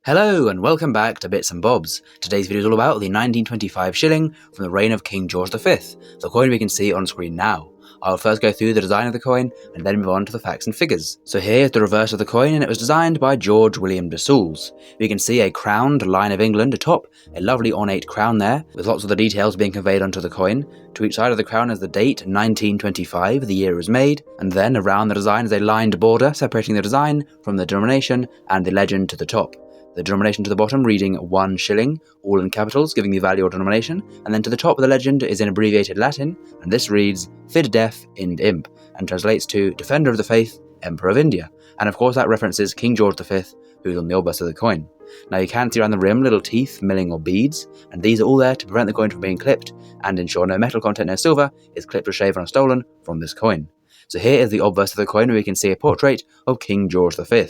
Hello and welcome back to Bits and Bobs. Today's video is all about the 1925 shilling from the reign of King George V, the coin we can see on screen now. I'll first go through the design of the coin and then move on to the facts and figures. So here is the reverse of the coin, and it was designed by George William de Soules. We can see a crowned Line of England atop, a lovely ornate crown there, with lots of the details being conveyed onto the coin. To each side of the crown is the date 1925, the year it was made, and then around the design is a lined border separating the design from the denomination and the legend to the top. The denomination to the bottom reading 1 shilling, all in capitals, giving the value or denomination, and then to the top of the legend is in abbreviated Latin, and this reads Fid Def Ind Imp, and translates to Defender of the Faith, Emperor of India. And of course that references King George V, who's on the obverse of the coin. Now you can see around the rim little teeth, milling or beads, and these are all there to prevent the coin from being clipped, and ensure no metal content, no silver, is clipped or shaven or stolen from this coin. So here is the obverse of the coin, where we can see a portrait of King George V.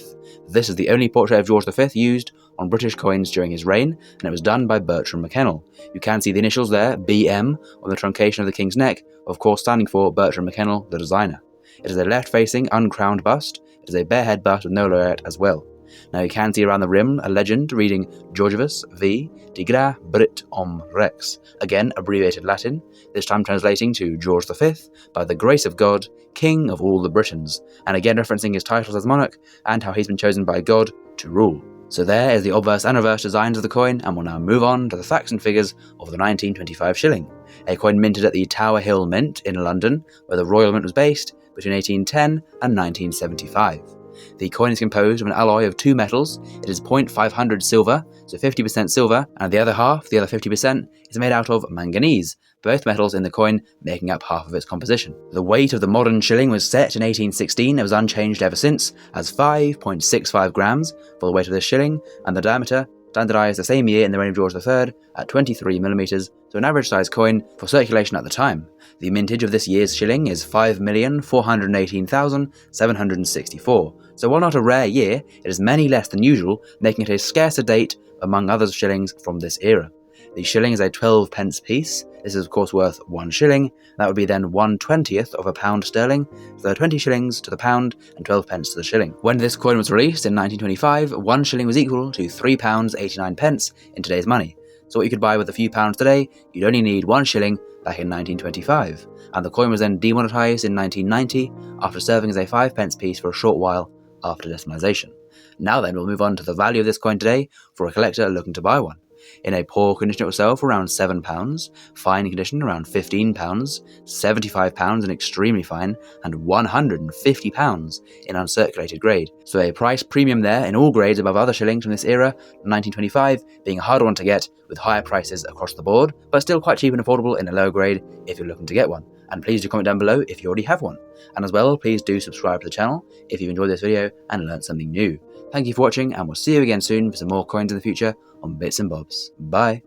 This is the only portrait of George V used on British coins during his reign, and it was done by Bertram McKennell. You can see the initials there, BM, on the truncation of the king's neck, of course standing for Bertram McKennell, the designer. It is a left-facing, uncrowned bust. It is a barehead bust with no laureate as well. Now you can see around the rim a legend reading Georgivus V. de Gra Brit Om Rex, again abbreviated Latin, this time translating to George V, by the grace of God, King of all the Britons, and again referencing his titles as monarch and how he's been chosen by God to rule. So there is the obverse and reverse designs of the coin, and we'll now move on to the facts and figures of the 1925 shilling, a coin minted at the Tower Hill Mint in London, where the Royal Mint was based between 1810 and 1975. The coin is composed of an alloy of two metals. It is 0.500 silver, so 50% silver, and the other half, the other 50%, is made out of manganese, both metals in the coin making up half of its composition. The weight of the modern shilling was set in 1816, it was unchanged ever since, as 5.65 grams for the weight of this shilling, and the diameter standardised the same year in the reign of George III at 23mm, so an average size coin for circulation at the time. The mintage of this year's shilling is 5,418,764, so while not a rare year, it is many less than usual, making it a scarcer date among other shillings from this era. The shilling is a 12 pence piece. This is of course worth 1 shilling. That would be then 1/20th of a pound sterling, so 20 shillings to the pound and 12 pence to the shilling. When this coin was released in 1925, 1 shilling was equal to £3.89 in today's money. So what you could buy with a few pounds today, you'd only need 1 shilling back in 1925. And the coin was then demonetised in 1990 after serving as a 5 pence piece for a short while after decimalisation. Now then, we'll move on to the value of this coin today for a collector looking to buy one. In a poor condition it will sell for around £7, fine condition around £15, £75 in extremely fine, and £150 in uncirculated grade. So a price premium there in all grades above other shillings from this era, 1925 being a harder one to get with higher prices across the board, but still quite cheap and affordable in a lower grade if you're looking to get one. And please do comment down below if you already have one. And as well, please do subscribe to the channel if you've enjoyed this video and learned something new. Thank you for watching, and we'll see you again soon for some more coins in the future on Bits and Bobs. Bye!